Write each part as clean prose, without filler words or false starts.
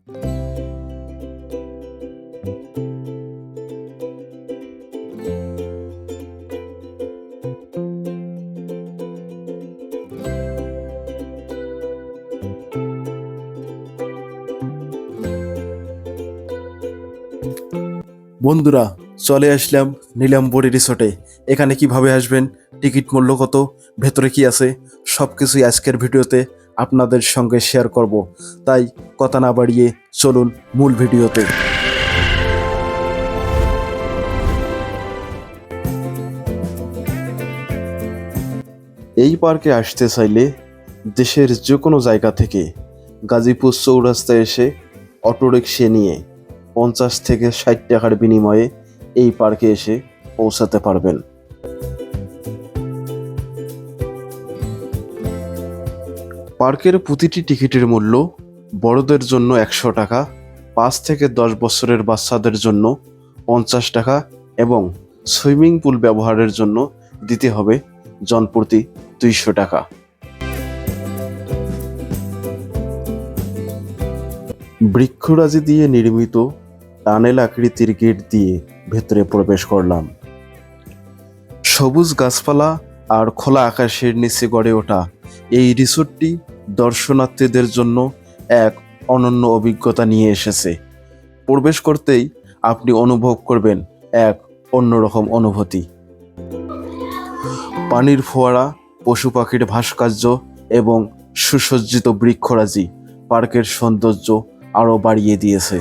বন্ধুরা, চলে আসলাম নীলাম্বরী রিসোর্টে। এখানে কিভাবে আসবেন, টিকিট মূল্য কত, ভেতরে কি আছে, সবকিছুই আজকের ভিডিওতে আপনাদের সঙ্গে শেয়ার করব। তাই কথা না বাড়িয়ে চলুন মূল ভিডিওতে। এই পার্কে আসতে চাইলে দেশের যে কোনো জায়গা থেকে গাজীপুর চৌরাস্তায় এসে অটোরিকশা নিয়ে 50 থেকে 60 টাকার বিনিময়ে এই পার্কে এসে পৌঁছাতে পারবেন। পার্কের প্রতিটি টিকিটের মূল্য বড়দের জন্য 100 টাকা, 5 থেকে 10 বছরের বাচ্চাদের জন্য 50 টাকা এবং সুইমিং পুল ব্যবহারের জন্য দিতে হবে জনপ্রতি 200 টাকা। বৃক্ষরাজি দিয়ে নির্মিত টানেল আকৃতির গেট দিয়ে ভেতরে প্রবেশ করলাম। সবুজ গাছপালা আর খোলা আকাশের নিচে গড়ে ওঠা এই রিসোর্টটি দর্শনার্থীদের জন্য এক অনন্য অভিজ্ঞতা নিয়ে এসেছে। প্রবেশ করতেই আপনি অনুভব করবেন এক অন্যরকম অনুভূতি। পানির ফোয়ারা, পশু পাখির ভাস্কর্য এবং সুসজ্জিত বৃক্ষরাজি পার্কের সৌন্দর্য আরও বাড়িয়ে দিয়েছে।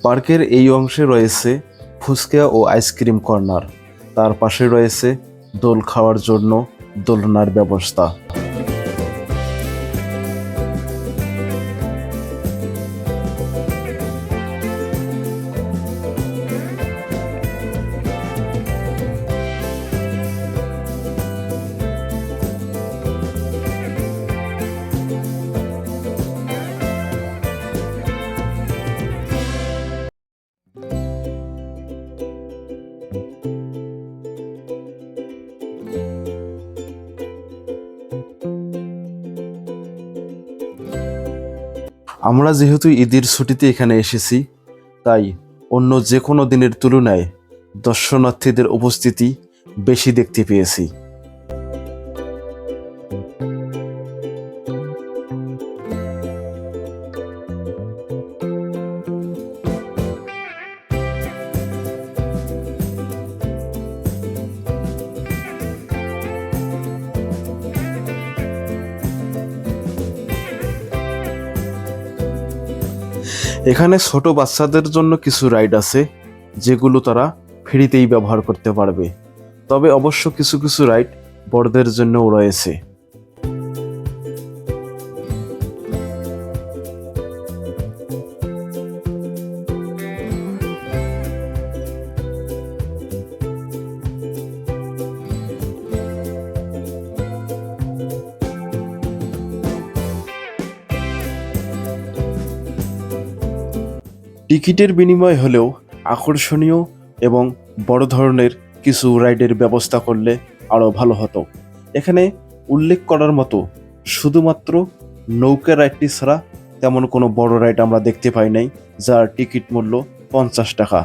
পার্কের এই অংশে রয়েছে ফুচকা ও আইসক্রিম কর্নার। তার পাশে রয়েছে দোল খাওয়ার জন্য দোলনার ব্যবস্থা। আমরা যেহেতু ঈদের ছুটিতে এখানে এসেছি, তাই অন্য যে কোনো দিনের তুলনায় দর্শনার্থীদের উপস্থিতি বেশি দেখতে পেয়েছি। এখানে ছোট বাচ্চাদের জন্য কিছু রাইড আছে, যেগুলো তারা ফ্রিতেই ব্যবহার করতে পারবে। তবে অবশ্য কিছু কিছু রাইড বড়দের জন্যও রয়েছে। টিকিটের বিনিময় হলেও আকর্ষণীয় এবং বড় ধরনের কিছু রাইডের ব্যবস্থা করলে আরও ভালো হতো। এখানে উল্লেখ করার মতো শুধুমাত্র নৌকা রাইডটি ছাড়া তেমন কোনো বড় রাইড আমরা দেখতে পাই নাই, যার টিকিট মূল্য 50 টাকা।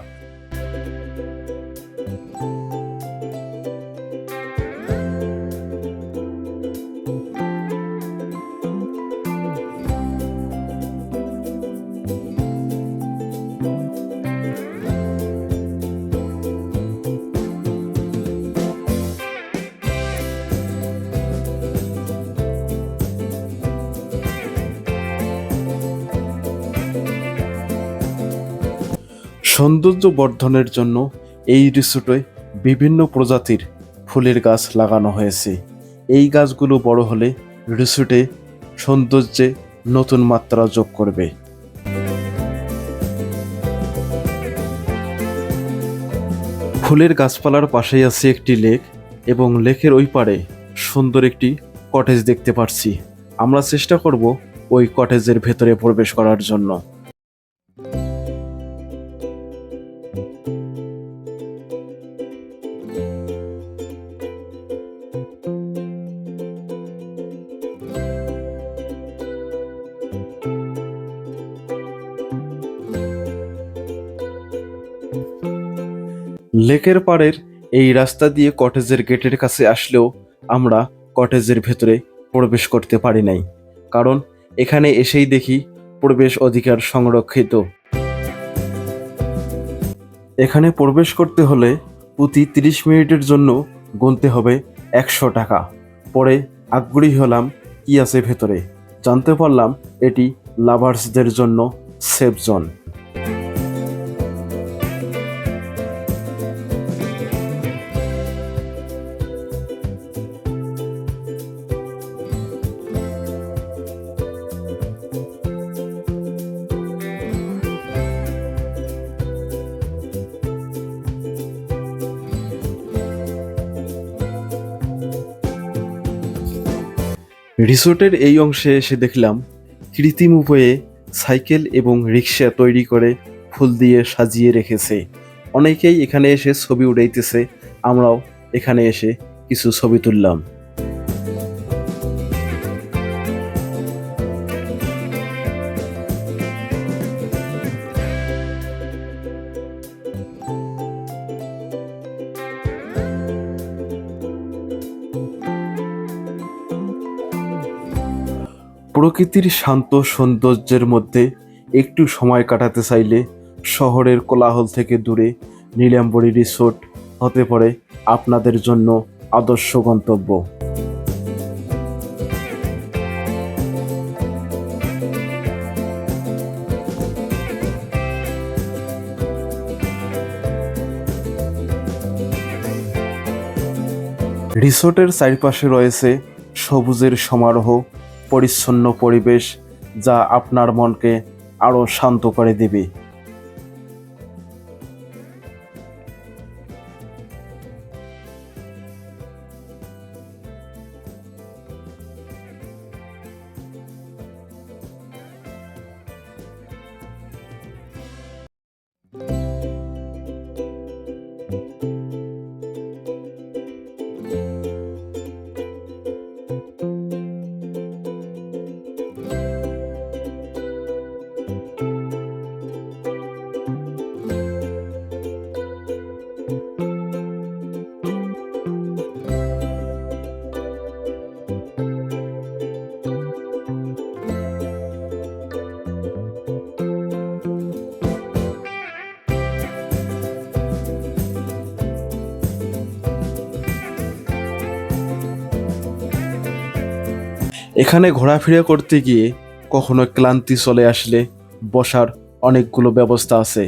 সৌন্দর্য বর্ধনের জন্য এই রিসোর্টে বিভিন্ন প্রজাতির ফুলের গাছ লাগানো হয়েছে। এই গাছগুলো বড় হলে রিসোর্টে সৌন্দর্যে নতুন মাত্রা যোগ করবে। ফুলের গাছপালার পাশেই আছে একটি লেক এবং লেকের ওই পারে সুন্দর একটি কটেজ দেখতে পাচ্ছি। আমরা চেষ্টা করব ওই কটেজের ভেতরে প্রবেশ করার জন্য। লেকের পাড়ের এই রাস্তা দিয়ে কটেজের গেটের কাছে আসলেও আমরা কটেজের ভেতরে প্রবেশ করতে পারি নাই, কারণ এখানে এসেই দেখি প্রবেশ অধিকার সংরক্ষিত। এখানে প্রবেশ করতে হলে প্রতি 30 মিনিটের জন্য গুনতে হবে 100 টাকা। পরে আগ্রহী হলাম কি আছে ভেতরে, জানতে পারলাম এটি লাভার্সদের জন্য সেফ জোন। রিসোর্টের এই অংশে এসে দেখলাম কৃত্রিম উপায়ে সাইকেল এবং রিক্সা তৈরি করে ফুল দিয়ে সাজিয়ে রেখেছে। অনেকেই এখানে এসে ছবি উঠাইতেছে, আমরাও এখানে এসে কিছু ছবি তুললাম। প্রকৃতির শান্ত সৌন্দর্যের মধ্যে একটু সময় কাটাতে চাইলে শহরের কোলাহল থেকে দূরে নীলাম্বরী রিসোর্ট হতে পারে আপনাদের জন্য আদর্শ গন্তব্য। রিসোর্টের চারপাশে রয়েছে সবুজের সমারোহ, পরিচ্ছন্ন পরিবেশ যা আপনার মনকে আরো শান্ত করে দেবে। এখানে ঘোরাফেরা করতে গিয়ে কখনো ক্লান্তি চলে আসলে বসার অনেকগুলো ব্যবস্থা আছে,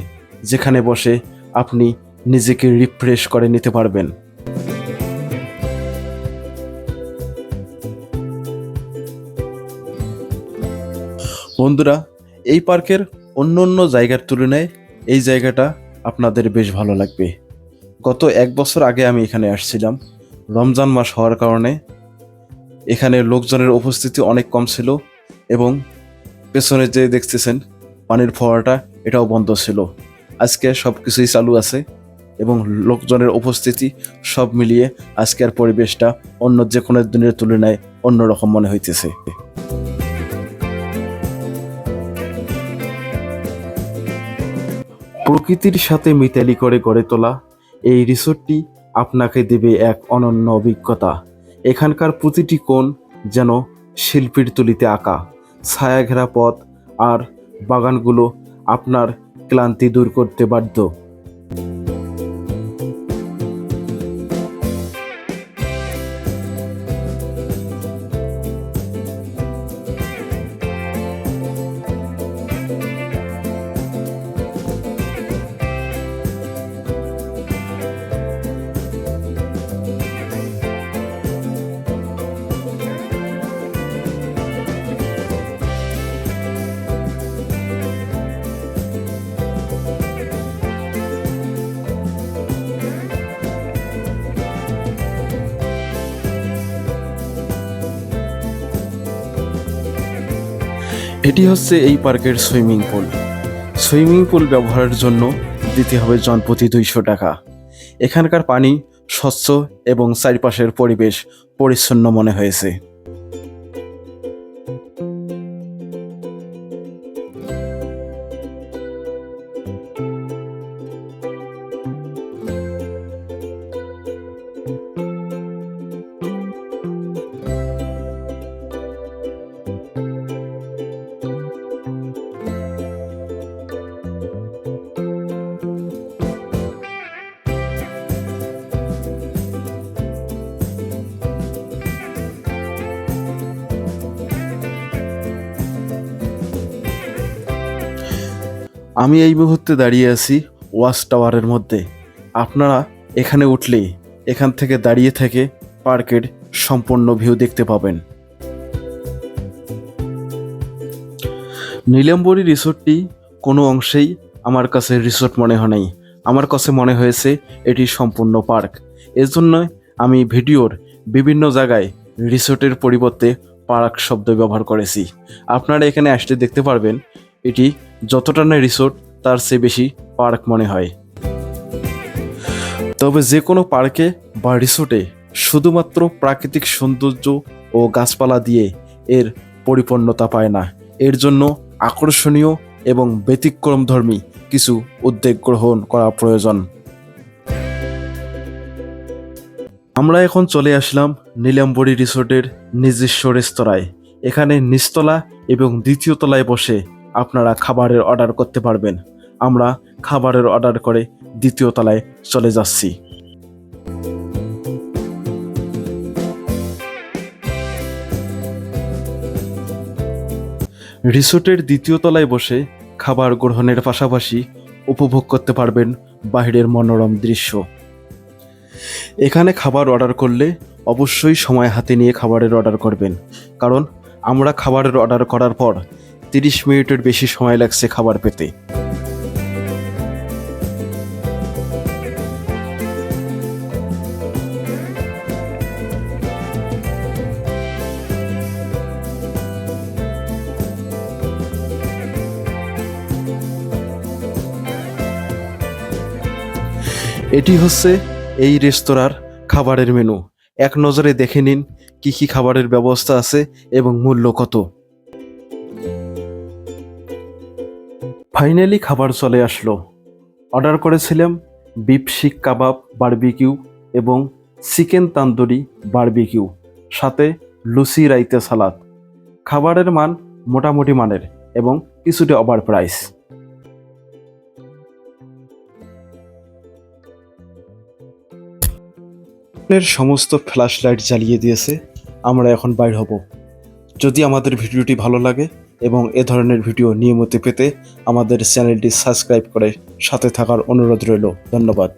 যেখানে বসে আপনি নিজেকে রিফ্রেশ করে নিতে পারবেন। বন্ধুরা, এই পার্কের অন্য অন্য জায়গার তুলনায় এই জায়গাটা আপনাদের বেশ ভালো লাগবে। গত 1 বছর আগে আমি এখানে আসছিলাম। রমজান মাস হওয়ার কারণে এখানে লোকজনের উপস্থিতি অনেক কম ছিল এবং পেছনে যে দেখতেছেন পানির ফোয়ারাটা, এটাও বন্ধ ছিল। আজকে সব কিছুই চালু আছে এবং লোকজনের উপস্থিতি সব মিলিয়ে আজকের পরিবেশটা অন্য যে কোনো দিনের তুলনায় অন্যরকম মনে হইতেছে। প্রকৃতির সাথে মিতালি করে গড়ে তোলা এই রিসোর্টটি আপনাকে দেবে এক অনন্য অভিজ্ঞতা। এখানকার প্রতিটি কোণ যেন শিল্পীর তুলিতে আঁকা। ছায়াঘেরা পথ আর বাগানগুলো আপনার ক্লান্তি দূর করতে বাধ্য। এটি হচ্ছে এই পার্কের সুইমিং পুল। সুইমিং পুল ব্যবহারের জন্য দিতে হবে জনপ্রতি 200 টাকা। এখানকার পানি স্বচ্ছ এবং চারপাশের পরিবেশ পরিচ্ছন্ন মনে হয়েছে। আমি এই মুহূর্তে দাঁড়িয়ে আছি ওয়াচ টাওয়ারের মধ্যে। আপনারা এখানে উঠলেই এখান থেকে দাঁড়িয়ে থেকে পার্কের সম্পূর্ণ ভিউ দেখতে পাবেন। নীলাম্বরী রিসোর্টটি কোনো অংশেই আমার কাছে রিসোর্ট মনে হয় নাই, আমার কাছে মনে হয়েছে এটি সম্পূর্ণ পার্ক। এজন্য আমি ভিডিওর বিভিন্ন জায়গায় রিসোর্টের পরিবর্তে পার্ক শব্দ ব্যবহার করেছি। আপনারা এখানে আসলে দেখতে পারবেন এটি যতটা না রিসোর্ট তার চেয়ে বেশি পার্ক মনে হয়। তবে যে কোনো পার্কে বা রিসোর্টে শুধুমাত্র প্রাকৃতিক সৌন্দর্য ও গাছপালা দিয়ে এর পরিপূর্ণতা পায় না, এর জন্য আকর্ষণীয় এবং ব্যতিক্রমধর্মী কিছু উদ্যোগ গ্রহণ করা প্রয়োজন। আমরা এখন চলে আসলাম নীলাম্বরী রিসোর্টের নিজস্ব রেস্তোরাঁয়। এখানে নিচতলা এবং দ্বিতীয় তলায় বসে আপনারা খাবারের অর্ডার করতে পারবেন। আমরা খাবারের অর্ডার করে দ্বিতীয় তলায় চলে যাচ্ছি। রিসোর্টের দ্বিতীয় তলায় বসে খাবার গ্রহণের পাশাপাশি উপভোগ করতে পারবেন বাইরের মনোরম দৃশ্য। এখানে খাবার অর্ডার করলে অবশ্যই সময় হাতে নিয়ে খাবারের অর্ডার করবেন, কারণ আমরা খাবারের অর্ডার করার পর 30 মিনিটের বেশি সময় লাগছে খাবার পেতে। এটি হচ্ছে এই রেস্তোরাঁর খাবারের মেনু। এক নজরে দেখে নিন কি কি খাবারের ব্যবস্থা আছে এবং মূল্য কত। ফাইনালি খাবার চলে আসলো। অর্ডার করেছিলাম বিফ শিক কাবাব বারবিকিউ এবং চিকেন তান্দুরি বারবিকিউ, সাথে লুচি রাইতা সালাদ। খাবারের মান মোটামুটি মানের এবং কিছুটা ওভার প্রাইস। সমস্ত ফ্ল্যাশ লাইট জ্বালিয়ে দিয়েছে। আমরা এখন বাইর হব। যদি আমাদের ভিডিওটি ভালো লাগে এবং এ ধরনের ভিডিও নিয়মিত পেতে আমাদের চ্যানেলটি সাবস্ক্রাইব করে সাথে থাকার অনুরোধ রইল। ধন্যবাদ।